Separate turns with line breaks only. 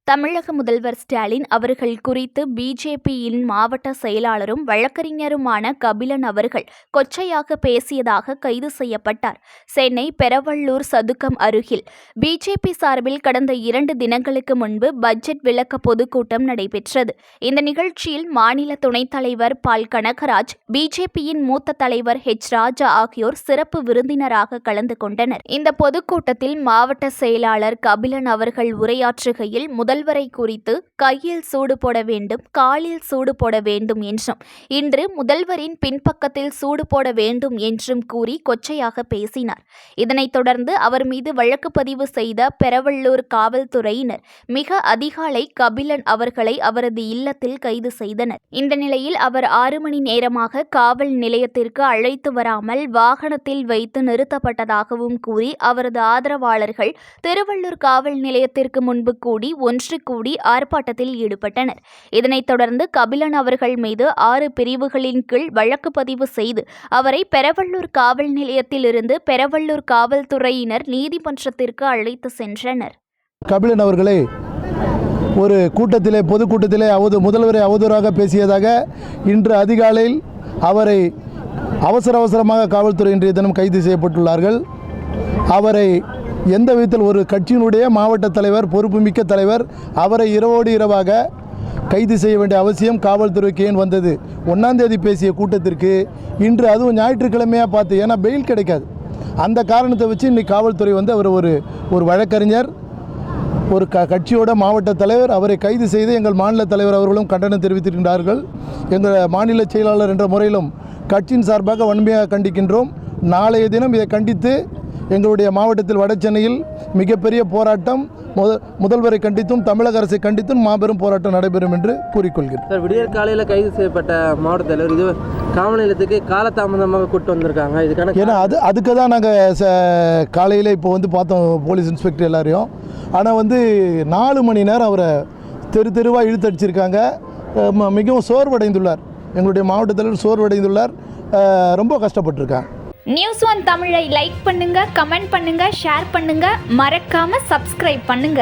தமிழக முதல்வர் ஸ்டாலின் அவர்கள் குறித்து பிஜேபியின் மாவட்ட செயலாளரும் வழக்கறிஞருமான கபிலன் அவர்கள் கொச்சையாக பேசியதாக கைது செய்யப்பட்டார். சென்னை பெரவள்ளூர் சதுக்கம் அருகில் பிஜேபி சார்பில் கடந்த 2 தினங்களுக்கு முன்பு பட்ஜெட் விளக்க பொதுக்கூட்டம் நடைபெற்றது. இந்த நிகழ்ச்சியில் மாநில துணைத் தலைவர் பால் கனகராஜ், பிஜேபியின் மூத்த தலைவர் ராஜா ஆகியோர் சிறப்பு விருந்தினராக கலந்து கொண்டனர். இந்த பொதுக்கூட்டத்தில் மாவட்ட செயலாளர் கபிலன் அவர்கள் உரையாற்றுகையில் முதல்வரை குறித்து கையில் சூடு போட வேண்டும், காலில் சூடு போட வேண்டும் என்றும், இன்று முதல்வரின் பின்பக்கத்தில் சூடு போட வேண்டும் என்றும் கூறி கொச்சையாக பேசினார். இதனைத் தொடர்ந்து அவர் மீது வழக்கு பதிவு செய்த பெரவள்ளூர் காவல்துறையினர் மிக அதிகாலை கபிலன் அவர்களை அவரது இல்லத்தில் கைது செய்தனர். இந்த நிலையில் அவர் 6 மணி நேரமாக காவல் நிலையத்திற்கு அழைத்து வராமல் வாகனத்தில் வைத்து நிறுத்தப்பட்டதாகவும் கூறி அவரது ஆதரவாளர்கள் திருவள்ளூர் காவல் நிலையத்திற்கு முன்பு கூடி ஆர்ப்பாட்டத்தில் ஈடுபட்டனர். இதனைத் தொடர்ந்து கபிலன் அவர்கள் மீது 6 பிரிவுகளின் கீழ் வழக்கு பதிவு செய்து அவரை பெரவள்ளூர் காவல் நிலையத்தில் இருந்து பெரவள்ளூர் காவல்துறையினர் நீதிமன்றத்திற்கு அழைத்து சென்றனர்.
கபிலன் அவர்களை ஒரு கூட்டத்திலே பொதுக்கூட்டத்திலே முதல்வரை அவதூறாக பேசியதாக இன்று அதிகாலையில் அவரை அவசரமாக காவல்துறை இன்றைய தினம் கைது செய்யப்பட்டுள்ளார்கள். அவரை எந்த விதத்தில் ஒரு கட்சியினுடைய மாவட்ட தலைவர், பொறுப்புமிக்க தலைவர், அவரை இரவோடு இரவாக கைது செய்ய வேண்டிய அவசியம் காவல்துறைக்கு ஏன் வந்தது? 1ஆம் தேதி பேசிய கூட்டத்திற்கு இன்று அதுவும் ஞாயிற்றுக்கிழமையாக பார்த்து, ஏன்னா பெயில் கிடைக்காது, அந்த காரணத்தை வச்சு இன்றைக்கி காவல்துறை அவர் ஒரு வழக்கறிஞர், ஒரு கட்சியோட மாவட்ட தலைவர், அவரை கைது செய்து எங்கள் மாநில தலைவர் அவர்களும் கண்டனம் தெரிவித்திருக்கின்றார்கள். எங்கள் மாநில செயலாளர் என்ற முறையிலும் கட்சியின் சார்பாக வன்மையாக கண்டிக்கின்றோம். நாளைய தினம் இதை கண்டித்து எங்களுடைய மாவட்டத்தில் வட சென்னையில் மிகப்பெரிய போராட்டம், முதல்வரை கண்டித்தும் தமிழக அரசை கண்டித்தும் மாபெரும் போராட்டம் நடைபெறும் என்று கூறிக்கொள்கிறேன்.
சார், விடியற் காலையில் கைது செய்யப்பட்ட மாவட்ட தலைவர் இது காவல் நிலையத்துக்கு காலதாமதமாக கூட்டு வந்திருக்காங்க. இதுக்கான
ஏன்னா அதுக்கு தான் நாங்கள் காலையில் இப்போ பார்த்தோம் போலீஸ் இன்ஸ்பெக்டர் எல்லாரையும். ஆனால் 4 மணி நேரம் அவரை தெருவாக இழுத்தடிச்சிருக்காங்க. மிகவும் சோர்வடைந்துள்ளார். எங்களுடைய மாவட்ட தலைவர் சோர்வடைந்துள்ளார். ரொம்ப கஷ்டப்பட்டிருக்காங்க.
நியூஸ் 1 தமிழை லைக் பண்ணுங்க, கமெண்ட் பண்ணுங்க, ஷேர் பண்ணுங்க, மறக்காம சப்ஸ்கிரைப் பண்ணுங்க.